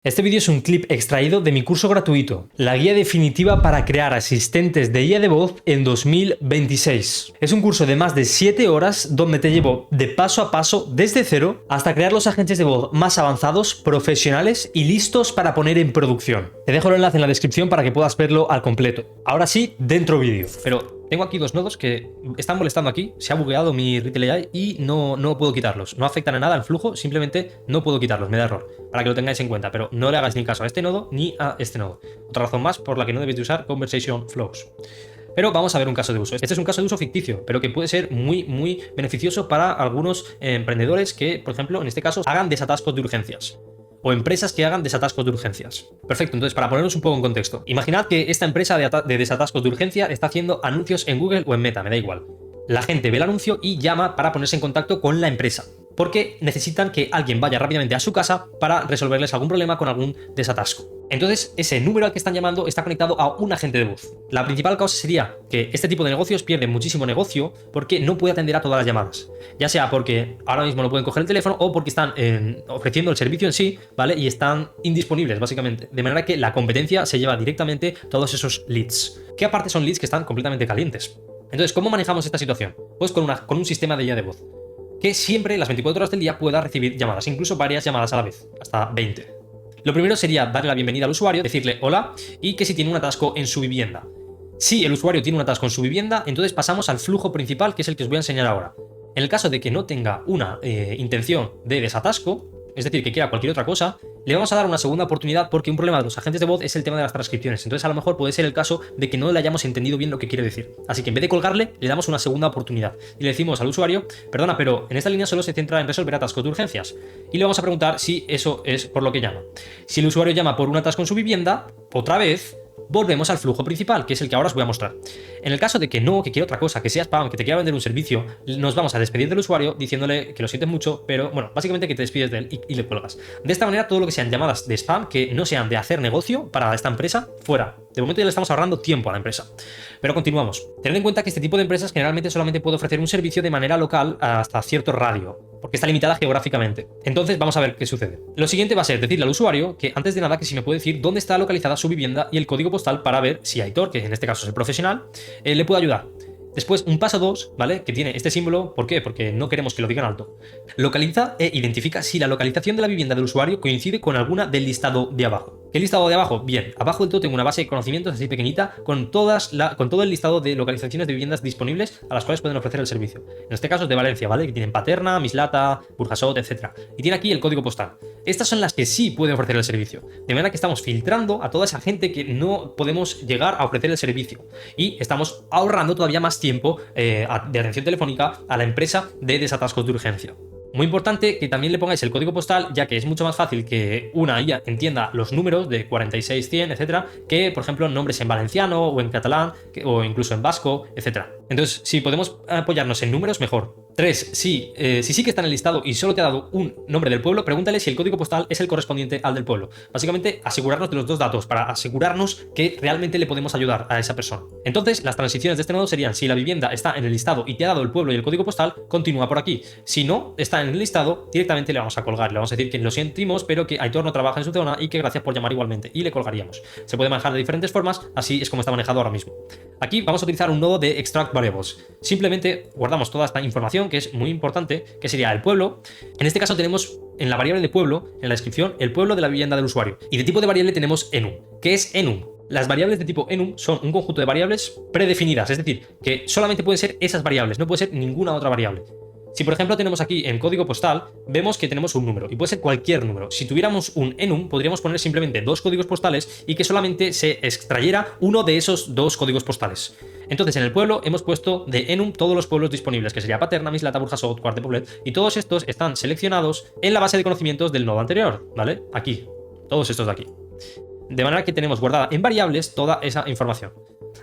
Este vídeo es un clip extraído de mi curso gratuito, la guía definitiva para crear asistentes de IA de voz en 2026. Es un curso de más de 7 horas donde te llevo de paso a paso desde cero hasta crear los agentes de voz más avanzados, profesionales y listos para poner en producción. Te dejo el enlace en la descripción para que puedas verlo al completo. Ahora sí, dentro vídeo. Pero tengo aquí dos nodos que están molestando aquí, se ha bugueado mi Retail AI y no puedo quitarlos. No afectan a nada al flujo, simplemente no puedo quitarlos, me da error, para que lo tengáis en cuenta, pero no le hagáis ni caso a este nodo ni a este nodo. Otra razón más por la que no debéis de usar Conversation Flows. Pero vamos a ver un caso de uso. Este es un caso de uso ficticio, pero que puede ser muy beneficioso para algunos emprendedores que, por ejemplo, en este caso, hagan desatascos de urgencias. O empresas que hagan desatascos de urgencias. Perfecto, entonces para ponernos un poco en contexto. Imaginad que esta empresa de desatascos de urgencia está haciendo anuncios en Google o en Meta, me da igual. La gente ve el anuncio y llama para ponerse en contacto con la empresa, porque necesitan que alguien vaya rápidamente a su casa para resolverles algún problema con algún desatasco. Entonces, ese número al que están llamando está conectado a un agente de voz. La principal causa sería que este tipo de negocios pierde muchísimo negocio porque no puede atender a todas las llamadas. Ya sea porque ahora mismo no pueden coger el teléfono o porque están ofreciendo el servicio en sí, ¿vale? Y están indisponibles, básicamente. De manera que la competencia se lleva directamente todos esos leads. Que aparte son leads que están completamente calientes. Entonces, ¿cómo manejamos esta situación? Pues con un sistema de IA de voz que siempre, las 24 horas del día, pueda recibir llamadas, incluso varias llamadas a la vez, hasta 20. Lo primero sería darle la bienvenida al usuario, decirle hola y que si tiene un atasco en su vivienda. Si el usuario tiene un atasco en su vivienda, entonces pasamos al flujo principal, que es el que os voy a enseñar ahora. En el caso de que no tenga una intención de desatasco, es decir, que quiera cualquier otra cosa, le vamos a dar una segunda oportunidad porque un problema de los agentes de voz es el tema de las transcripciones. Entonces a lo mejor puede ser el caso de que no le hayamos entendido bien lo que quiere decir. Así que en vez de colgarle, le damos una segunda oportunidad. Y le decimos al usuario, perdona, pero en esta línea solo se centra en resolver atascos de urgencias. Y le vamos a preguntar si eso es por lo que llama. Si el usuario llama por un atasco en su vivienda, otra vez volvemos al flujo principal, que es el que ahora os voy a mostrar. En el caso de que no, que quiera otra cosa, que sea spam, que te quiera vender un servicio, nos vamos a despedir del usuario diciéndole que lo sientes mucho, pero bueno, básicamente que te despides de él y le cuelgas. De esta manera, todo lo que sean llamadas de spam, que no sean de hacer negocio para esta empresa, fuera. De momento ya le estamos ahorrando tiempo a la empresa. Pero continuamos. Tened en cuenta que este tipo de empresas generalmente solamente puede ofrecer un servicio de manera local hasta cierto radio, porque está limitada geográficamente. Entonces vamos a ver qué sucede. Lo siguiente va a ser decirle al usuario que antes de nada que si me puede decir dónde está localizada su vivienda y el código postal para ver si Aitor, que en este caso es el profesional, le puede ayudar. Después, un paso 2, ¿vale? Que tiene este símbolo, ¿por qué? Porque no queremos que lo digan alto. Localiza e identifica si la localización de la vivienda del usuario coincide con alguna del listado de abajo. ¿Qué listado de abajo? Bien, abajo del todo tengo una base de conocimientos así pequeñita con todo el listado de localizaciones de viviendas disponibles a las cuales pueden ofrecer el servicio. En este caso es de Valencia, ¿vale? Que tienen Paterna, Mislata, Burjasot, etc. Y tiene aquí el código postal. Estas son las que sí pueden ofrecer el servicio. De manera que estamos filtrando a toda esa gente que no podemos llegar a ofrecer el servicio. Y estamos ahorrando todavía más tiempo de atención telefónica a la empresa de desatascos de urgencia. Muy importante que también le pongáis el código postal, ya que es mucho más fácil que una IA entienda los números de 46, 100, etcétera, que, por ejemplo, nombres en valenciano o en catalán o incluso en vasco, etcétera. Entonces, si podemos apoyarnos en números, mejor. 3. Si sí que está en el listado y solo te ha dado un nombre del pueblo, pregúntale si el código postal es el correspondiente al del pueblo. Básicamente, asegurarnos de los dos datos para asegurarnos que realmente le podemos ayudar a esa persona. Entonces, las transiciones de este nodo serían: si la vivienda está en el listado y te ha dado el pueblo y el código postal, continúa por aquí. Si no está en el listado, directamente le vamos a colgar. Le vamos a decir que lo sentimos, pero que Aitor no trabaja en su zona y que gracias por llamar igualmente. Y le colgaríamos. Se puede manejar de diferentes formas, así es como está manejado ahora mismo. Aquí vamos a utilizar un nodo de extract variables. Simplemente guardamos toda esta información, que es muy importante, que sería el pueblo. En este caso tenemos en la variable de pueblo, en la descripción, el pueblo de la vivienda del usuario. Y de tipo de variable tenemos enum. ¿Qué es enum? Las variables de tipo enum son un conjunto de variables predefinidas, es decir, que solamente pueden ser esas variables, no puede ser ninguna otra variable. Si por ejemplo tenemos aquí en código postal, vemos que tenemos un número y puede ser cualquier número. Si tuviéramos un enum, podríamos poner simplemente dos códigos postales y que solamente se extrayera uno de esos dos códigos postales. Entonces en el pueblo hemos puesto de enum todos los pueblos disponibles, que sería Paterna, Mislata, Burjasot, Quart de Poblet, y todos estos están seleccionados en la base de conocimientos del nodo anterior, ¿vale? Aquí, todos estos de aquí. De manera que tenemos guardada en variables toda esa información.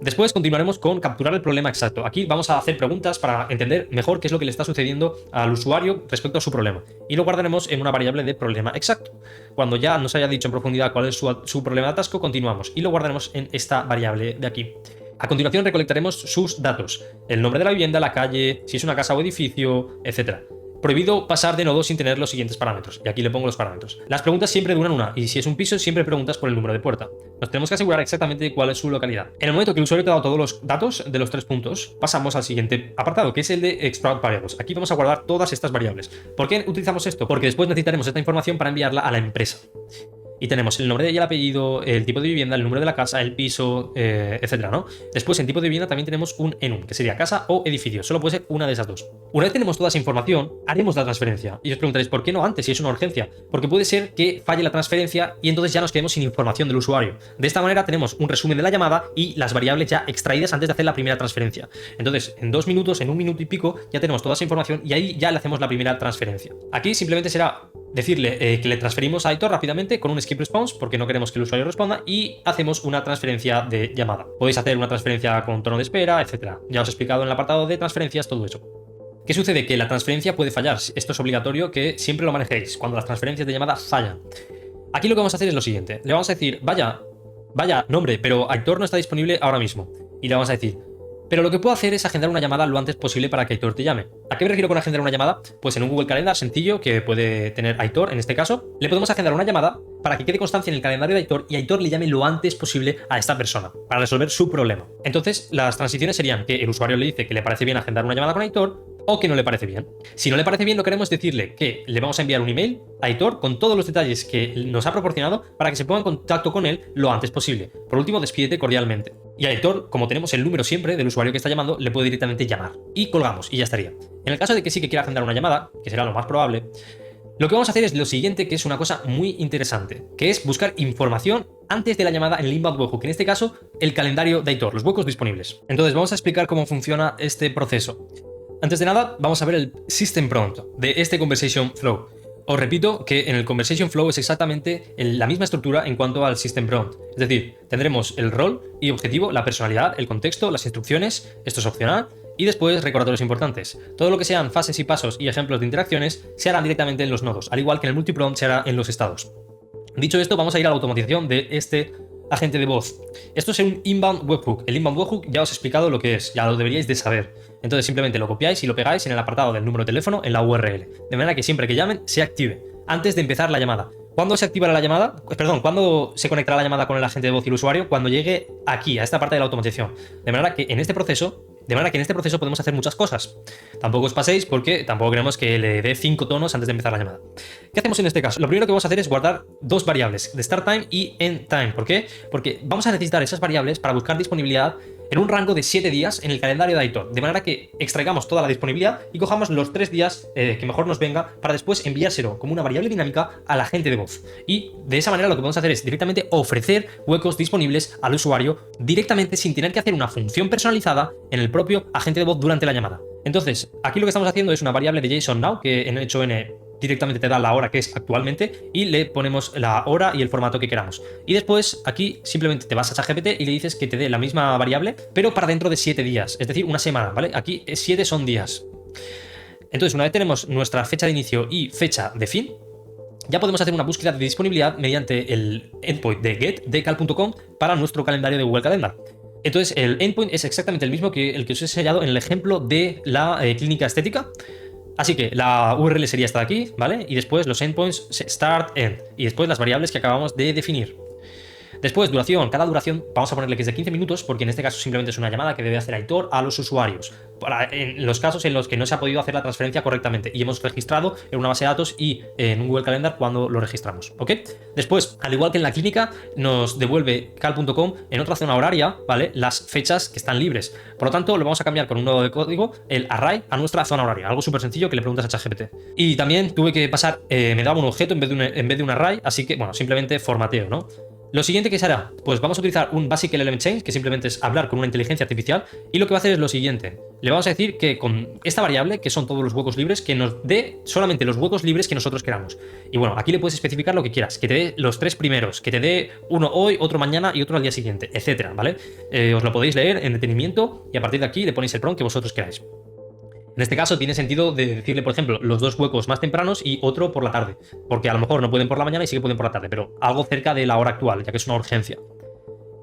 Después continuaremos con capturar el problema exacto. Aquí vamos a hacer preguntas para entender mejor qué es lo que le está sucediendo al usuario respecto a su problema. Y lo guardaremos en una variable de problema exacto. Cuando ya nos haya dicho en profundidad cuál es su problema de atasco, continuamos y lo guardaremos en esta variable de aquí. A continuación recolectaremos sus datos, el nombre de la vivienda, la calle, si es una casa o edificio, etc. Prohibido pasar de nodo sin tener los siguientes parámetros. Y aquí le pongo los parámetros. Las preguntas siempre duran una, y si es un piso, siempre preguntas por el número de puerta. Nos tenemos que asegurar exactamente cuál es su localidad. En el momento que el usuario te ha dado todos los datos de los 3 puntos, pasamos al siguiente apartado, que es el de Extract Variables. Aquí vamos a guardar todas estas variables. ¿Por qué utilizamos esto? Porque después necesitaremos esta información para enviarla a la empresa. Y tenemos el nombre y el apellido, el tipo de vivienda, el número de la casa, el piso, etcétera, ¿no? Después, en tipo de vivienda también tenemos un enum, que sería casa o edificio. Solo puede ser una de esas dos. Una vez tenemos toda esa información, haremos la transferencia. Y os preguntaréis, ¿por qué no antes? Si es una urgencia. Porque puede ser que falle la transferencia y entonces ya nos quedemos sin información del usuario. De esta manera tenemos un resumen de la llamada y las variables ya extraídas antes de hacer la primera transferencia. Entonces, en 2 minutos, en 1 minuto y pico, ya tenemos toda esa información y ahí ya le hacemos la primera transferencia. Aquí simplemente será decirle que le transferimos a Aitor rápidamente con un skip response porque no queremos que el usuario responda y hacemos una transferencia de llamada. Podéis hacer una transferencia con tono de espera, etcétera. Ya os he explicado en el apartado de transferencias todo eso. ¿Qué sucede? Que la transferencia puede fallar. Esto es obligatorio que siempre lo manejéis cuando las transferencias de llamada fallan. Aquí lo que vamos a hacer es lo siguiente. Le vamos a decir, vaya nombre, pero Aitor no está disponible ahora mismo. Y le vamos a decir, pero lo que puedo hacer es agendar una llamada lo antes posible para que Aitor te llame. ¿A qué me refiero con agendar una llamada? Pues en un Google Calendar sencillo que puede tener Aitor, en este caso, le podemos agendar una llamada para que quede constancia en el calendario de Aitor y Aitor le llame lo antes posible a esta persona para resolver su problema. Entonces, las transiciones serían que el usuario le dice que le parece bien agendar una llamada con Aitor o que no le parece bien. Si no le parece bien, lo que queremos es decirle que le vamos a enviar un email a Aitor con todos los detalles que nos ha proporcionado para que se ponga en contacto con él lo antes posible. Por último, despídete cordialmente. Y a Aitor, como tenemos el número siempre del usuario que está llamando, le puede directamente llamar. Y colgamos, y ya estaría. En el caso de que sí que quiera agendar una llamada, que será lo más probable, lo que vamos a hacer es lo siguiente, que es una cosa muy interesante, que es buscar información antes de la llamada en el inbound webhook, en este caso, el calendario de Aitor, los huecos disponibles. Entonces, vamos a explicar cómo funciona este proceso. Antes de nada, vamos a ver el System Prompt de este Conversation Flow. Os repito que en el Conversation Flow es exactamente la misma estructura en cuanto al System Prompt. Es decir, tendremos el rol y objetivo, la personalidad, el contexto, las instrucciones, esto es opcional, y después recordatorios importantes. Todo lo que sean fases y pasos y ejemplos de interacciones se harán directamente en los nodos, al igual que en el multiprompt se hará en los estados. Dicho esto, vamos a ir a la automatización de este agente de voz. Esto es un inbound webhook. El inbound webhook ya os he explicado lo que es, ya lo deberíais de saber. Entonces simplemente lo copiáis y lo pegáis en el apartado del número de teléfono en la URL, de manera que siempre que llamen se active, antes de empezar la llamada. ¿Cuándo se activará la llamada? Perdón, ¿cuándo se conectará la llamada con el agente de voz y el usuario? Cuando llegue aquí, a esta parte de la automatización. De manera que en este proceso podemos hacer muchas cosas. Tampoco os paséis porque tampoco queremos que le dé 5 tonos antes de empezar la llamada. ¿Qué hacemos en este caso? Lo primero que vamos a hacer es guardar 2 variables, de start time y end time. ¿Por qué? Porque vamos a necesitar esas variables para buscar disponibilidad en un rango de 7 días en el calendario de Aitor, de manera que extraigamos toda la disponibilidad y cojamos los 3 días que mejor nos venga para después enviárselo como una variable dinámica al agente de voz. Y de esa manera lo que podemos hacer es directamente ofrecer huecos disponibles al usuario directamente sin tener que hacer una función personalizada en el propio agente de voz durante la llamada. Entonces, aquí lo que estamos haciendo es una variable de JSON Now que en hecho N directamente te da la hora que es actualmente y le ponemos la hora y el formato que queramos. Y después aquí simplemente te vas a ChatGPT y le dices que te dé la misma variable, pero para dentro de 7 días, es decir, una semana, ¿vale? Aquí 7 son días. Entonces, una vez tenemos nuestra fecha de inicio y fecha de fin, ya podemos hacer una búsqueda de disponibilidad mediante el endpoint de get de cal.com para nuestro calendario de Google Calendar. Entonces, el endpoint es exactamente el mismo que el que os he enseñado en el ejemplo de la clínica estética. Así que la URL sería esta de aquí, ¿vale? Y después los endpoints start, end. Y después las variables que acabamos de definir. Después, duración. Cada duración vamos a ponerle que es de 15 minutos porque en este caso simplemente es una llamada que debe hacer Aitor a los usuarios. En los casos en los que no se ha podido hacer la transferencia correctamente y hemos registrado en una base de datos y en un Google Calendar cuando lo registramos, ¿ok? Después, al igual que en la clínica, nos devuelve cal.com en otra zona horaria, ¿vale? Las fechas que están libres. Por lo tanto, lo vamos a cambiar con un nodo de código, el array, a nuestra zona horaria. Algo súper sencillo que le preguntas a ChatGPT. Y también tuve que pasar, me daba un objeto en vez de un array, así que, bueno, simplemente formateo, ¿no? Lo siguiente que se hará, pues vamos a utilizar un Basic Element Chain, que simplemente es hablar con una inteligencia artificial, y lo que va a hacer es lo siguiente. Le vamos a decir que con esta variable, que son todos los huecos libres, que nos dé solamente los huecos libres que nosotros queramos. Y bueno, aquí le puedes especificar lo que quieras, que te dé los 3 primeros, que te dé uno hoy, otro mañana y otro al día siguiente, etcétera, ¿vale? Os lo podéis leer en detenimiento y a partir de aquí le ponéis el prompt que vosotros queráis. En este caso tiene sentido de decirle, por ejemplo, los 2 huecos más tempranos y otro por la tarde, porque a lo mejor no pueden por la mañana y sí que pueden por la tarde, pero algo cerca de la hora actual, ya que es una urgencia.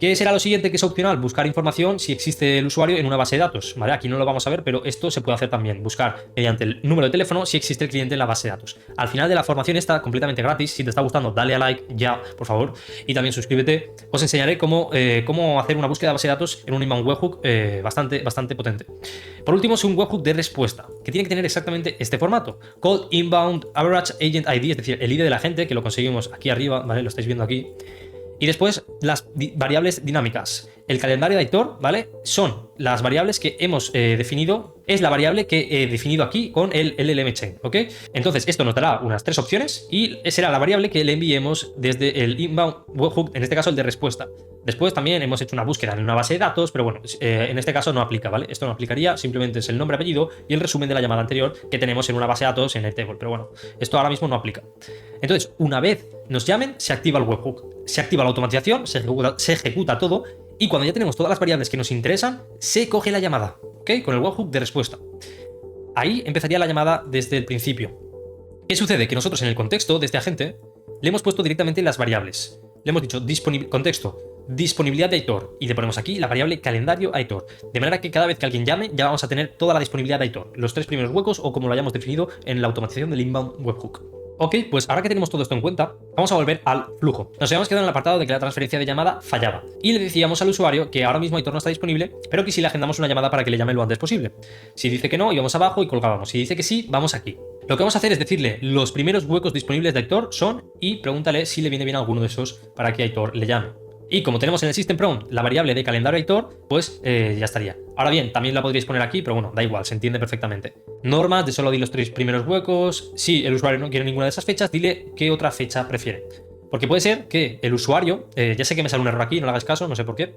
¿Qué será lo siguiente que es opcional? Buscar información si existe el usuario en una base de datos, ¿vale? Aquí no lo vamos a ver, pero esto se puede hacer también, buscar mediante el número de teléfono si existe el cliente en la base de datos. Al final de la formación está completamente gratis, si te está gustando dale a like ya, por favor, y también suscríbete. Os enseñaré cómo hacer una búsqueda de base de datos en un inbound webhook bastante potente. Por último es un webhook de respuesta, que tiene que tener exactamente este formato, Call Inbound Average Agent ID, es decir, el ID de la gente, que lo conseguimos aquí arriba, ¿vale? Lo estáis viendo aquí. Y después las variables dinámicas. El calendario de Aitor, ¿vale? Son las variables que hemos definido, es la variable que he definido aquí con el LLM Chain, ¿ok? Entonces esto nos dará unas 3 opciones y será la variable que le enviemos desde el inbound webhook, en este caso el de respuesta. Después también hemos hecho una búsqueda en una base de datos, pero bueno, en este caso no aplica, ¿vale? Esto no aplicaría, simplemente es el nombre, apellido y el resumen de la llamada anterior que tenemos en una base de datos en Airtable, pero bueno, esto ahora mismo no aplica. Entonces, una vez nos llamen, se activa el webhook, se activa la automatización, se ejecuta todo y cuando ya tenemos todas las variables que nos interesan, se coge la llamada, ¿ok? Con el webhook de respuesta. Ahí empezaría la llamada desde el principio. ¿Qué sucede? Que nosotros en el contexto de este agente le hemos puesto directamente las variables. Le hemos dicho contexto, disponibilidad de Aitor y le ponemos aquí la variable calendario Aitor. De manera que cada vez que alguien llame ya vamos a tener toda la disponibilidad de Aitor, los 3 primeros huecos o como lo hayamos definido en la automatización del inbound webhook. Ok, pues ahora que tenemos todo esto en cuenta, vamos a volver al flujo. Nos habíamos quedado en el apartado de que la transferencia de llamada fallaba. Y le decíamos al usuario que ahora mismo Aitor no está disponible, pero que si le agendamos una llamada para que le llame lo antes posible. Si dice que no, íbamos abajo y colgábamos. Si dice que sí, vamos aquí. Lo que vamos a hacer es decirle los primeros huecos disponibles de Aitor son y pregúntale si le viene bien alguno de esos para que Aitor le llame. Y como tenemos en el System Prompt la variable de calendario Aitor, pues ya estaría. Ahora bien, también la podríais poner aquí, pero bueno, da igual, se entiende perfectamente. Normas de solo di los 3 primeros huecos. Si el usuario no quiere ninguna de esas fechas, dile qué otra fecha prefiere. Porque puede ser que el usuario, ya sé que me sale un error aquí, no le hagas caso, no sé por qué.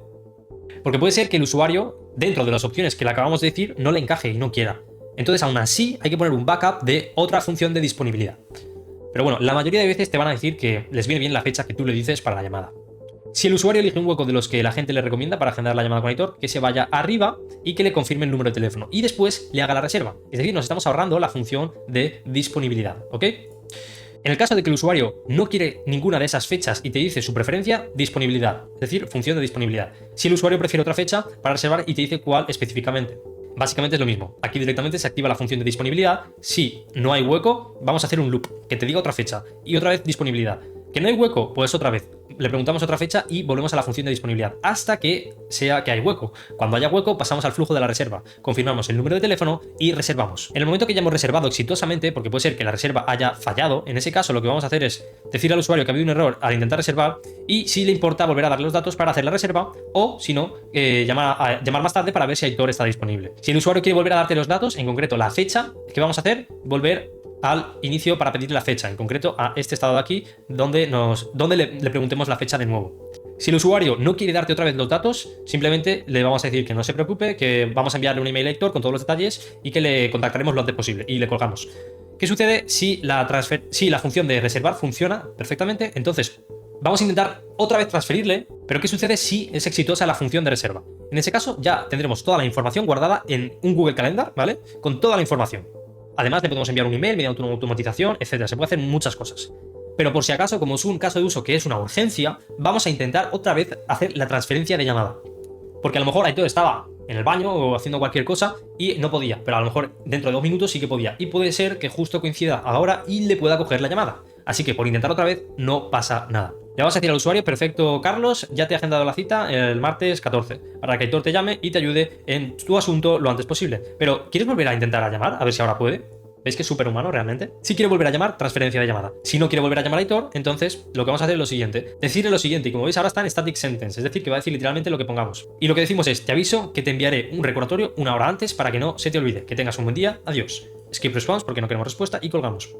Porque puede ser que el usuario, dentro de las opciones que le acabamos de decir, no le encaje y no quiera. Entonces, aún así, hay que poner un backup de otra función de disponibilidad. Pero bueno, la mayoría de veces te van a decir que les viene bien la fecha que tú le dices para la llamada. Si el usuario elige un hueco de los que la gente le recomienda para agendar la llamada con Aitor, que se vaya arriba y que le confirme el número de teléfono y después le haga la reserva. Es decir, nos estamos ahorrando la función de disponibilidad, ¿ok? En el caso de que el usuario no quiere ninguna de esas fechas y te dice su preferencia, disponibilidad, es decir, función de disponibilidad. Si el usuario prefiere otra fecha para reservar y te dice cuál específicamente. Básicamente es lo mismo. Aquí directamente se activa la función de disponibilidad. Si no hay hueco, vamos a hacer un loop que te diga otra fecha y otra vez disponibilidad. ¿Que no hay hueco? Pues otra vez. Le preguntamos otra fecha y volvemos a la función de disponibilidad hasta que sea que hay hueco. Cuando haya hueco pasamos al flujo de la reserva, confirmamos el número de teléfono y reservamos. En el momento que ya hemos reservado exitosamente, porque puede ser que la reserva haya fallado, en ese caso lo que vamos a hacer es decir al usuario que ha habido un error al intentar reservar y si le importa volver a darle los datos para hacer la reserva o si no, llamar más tarde para ver si Aitor está disponible. Si el usuario quiere volver a darte los datos, en concreto la fecha, ¿qué vamos a hacer? Volver al inicio para pedirle la fecha, en concreto a este estado de aquí, donde le preguntemos la fecha de nuevo. Si el usuario no quiere darte otra vez los datos, simplemente le vamos a decir que no se preocupe, que vamos a enviarle un email a Aitor con todos los detalles y que le contactaremos lo antes posible y le colgamos. ¿Qué sucede si la función de reservar funciona perfectamente? Entonces, vamos a intentar otra vez transferirle, pero ¿qué sucede si es exitosa la función de reserva? En ese caso, ya tendremos toda la información guardada en un Google Calendar, ¿vale? Con toda la información. Además, le podemos enviar un email mediante una automatización, etcétera. Se puede hacer muchas cosas. Pero por si acaso, como es un caso de uso que es una urgencia, vamos a intentar otra vez hacer la transferencia de llamada. Porque a lo mejor Aitor estaba en el baño o haciendo cualquier cosa y no podía, pero a lo mejor dentro de 2 minutos sí que podía. Y puede ser que justo coincida ahora y le pueda coger la llamada. Así que por intentar otra vez no pasa nada. Le vamos a decir al usuario, perfecto Carlos, ya te he agendado la cita el martes 14, para que Aitor te llame y te ayude en tu asunto lo antes posible. Pero, ¿quieres volver a intentar a llamar? A ver si ahora puede. ¿Veis que es súper humano realmente? Si quiere volver a llamar, transferencia de llamada. Si no quiere volver a llamar a Aitor, entonces lo que vamos a hacer es lo siguiente. Decirle lo siguiente, y como veis ahora está en static sentence, es decir, que va a decir literalmente lo que pongamos. Y lo que decimos es, te aviso que te enviaré un recordatorio una hora antes para que no se te olvide. Que tengas un buen día, adiós. Skip response porque no queremos respuesta y colgamos.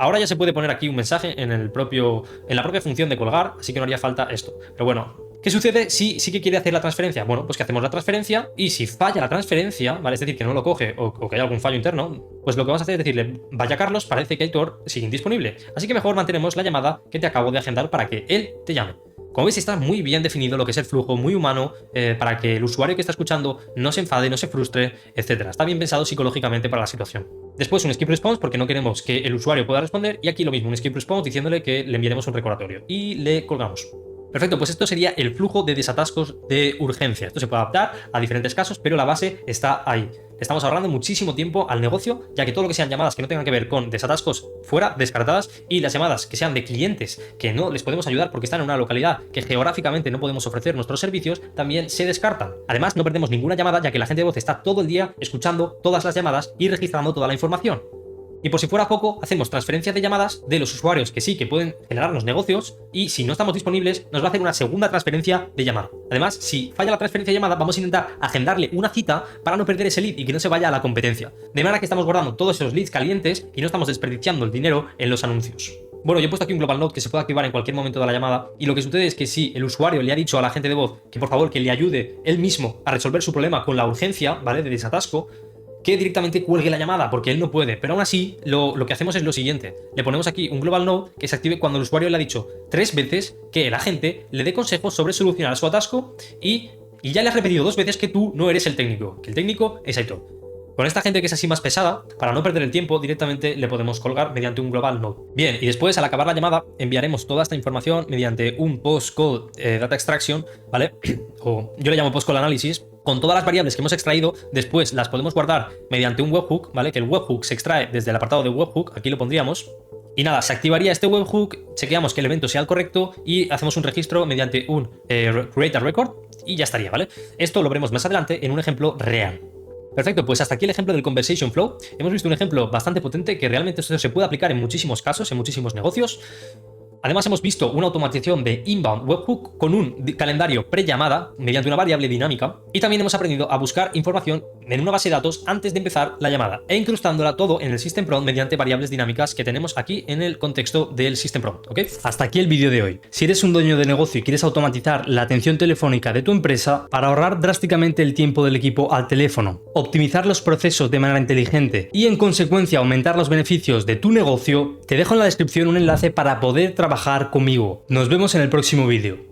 Ahora ya se puede poner aquí un mensaje en la propia función de colgar, así que no haría falta esto. Pero bueno, ¿qué sucede si sí que quiere hacer la transferencia? Bueno, pues que hacemos la transferencia y si falla la transferencia, ¿vale? Es decir, que no lo coge o que hay algún fallo interno, pues lo que vamos a hacer es decirle, vaya Carlos, parece que Aitor sigue indisponible. Así que mejor mantenemos la llamada que te acabo de agendar para que él te llame. Como veis, está muy bien definido lo que es el flujo, muy humano, para que el usuario que está escuchando no se enfade, no se frustre, etc. Está bien pensado psicológicamente para la situación. Después un skip response porque no queremos que el usuario pueda responder y aquí lo mismo, un skip response diciéndole que le enviaremos un recordatorio y le colgamos. Perfecto, pues esto sería el flujo de desatascos de urgencia. Esto se puede adaptar a diferentes casos, pero la base está ahí. Estamos ahorrando muchísimo tiempo al negocio, ya que todo lo que sean llamadas que no tengan que ver con desatascos fuera, descartadas, y las llamadas que sean de clientes que no les podemos ayudar porque están en una localidad que geográficamente no podemos ofrecer nuestros servicios, también se descartan. Además, no perdemos ninguna llamada, ya que la gente de voz está todo el día escuchando todas las llamadas y registrando toda la información. Y por si fuera poco, hacemos transferencias de llamadas de los usuarios que sí que pueden generarnos negocios, y si no estamos disponibles, nos va a hacer una segunda transferencia de llamada. Además, si falla la transferencia de llamada, vamos a intentar agendarle una cita para no perder ese lead y que no se vaya a la competencia. De manera que estamos guardando todos esos leads calientes y no estamos desperdiciando el dinero en los anuncios. Bueno, yo he puesto aquí un global note que se puede activar en cualquier momento de la llamada, y lo que sucede es que si el usuario le ha dicho a la gente de voz que por favor que le ayude él mismo a resolver su problema con la urgencia, ¿vale?, de desatasco, que directamente cuelgue la llamada, porque él no puede. Pero aún así, lo que hacemos es lo siguiente. Le ponemos aquí un global note que se active cuando el usuario le ha dicho 3 veces que el agente le dé consejos sobre solucionar su atasco, y ya le has repetido 2 veces que tú no eres el técnico, que el técnico es Aitor. Con esta gente que es así más pesada, para no perder el tiempo, directamente le podemos colgar mediante un global note. Bien, y después, al acabar la llamada, enviaremos toda esta información mediante un post-call data extraction, ¿vale? O yo le llamo post-call análisis. Con todas las variables que hemos extraído, después las podemos guardar mediante un webhook, ¿vale? Que el webhook se extrae desde el apartado de webhook, aquí lo pondríamos. Y nada, se activaría este webhook, chequeamos que el evento sea el correcto y hacemos un registro mediante un create a record y ya estaría, ¿vale? Esto lo veremos más adelante en un ejemplo real. Perfecto, pues hasta aquí el ejemplo del Conversation Flow. Hemos visto un ejemplo bastante potente que realmente esto se puede aplicar en muchísimos casos, en muchísimos negocios. Además, hemos visto una automatización de inbound webhook con un calendario pre-llamada mediante una variable dinámica, y también hemos aprendido a buscar información en una base de datos antes de empezar la llamada e incrustándola todo en el System Prompt mediante variables dinámicas que tenemos aquí en el contexto del System Prompt, ¿ok? Hasta aquí el vídeo de hoy. Si eres un dueño de negocio y quieres automatizar la atención telefónica de tu empresa para ahorrar drásticamente el tiempo del equipo al teléfono, optimizar los procesos de manera inteligente y en consecuencia aumentar los beneficios de tu negocio, te dejo en la descripción un enlace para poder trabajar conmigo. Nos vemos en el próximo vídeo.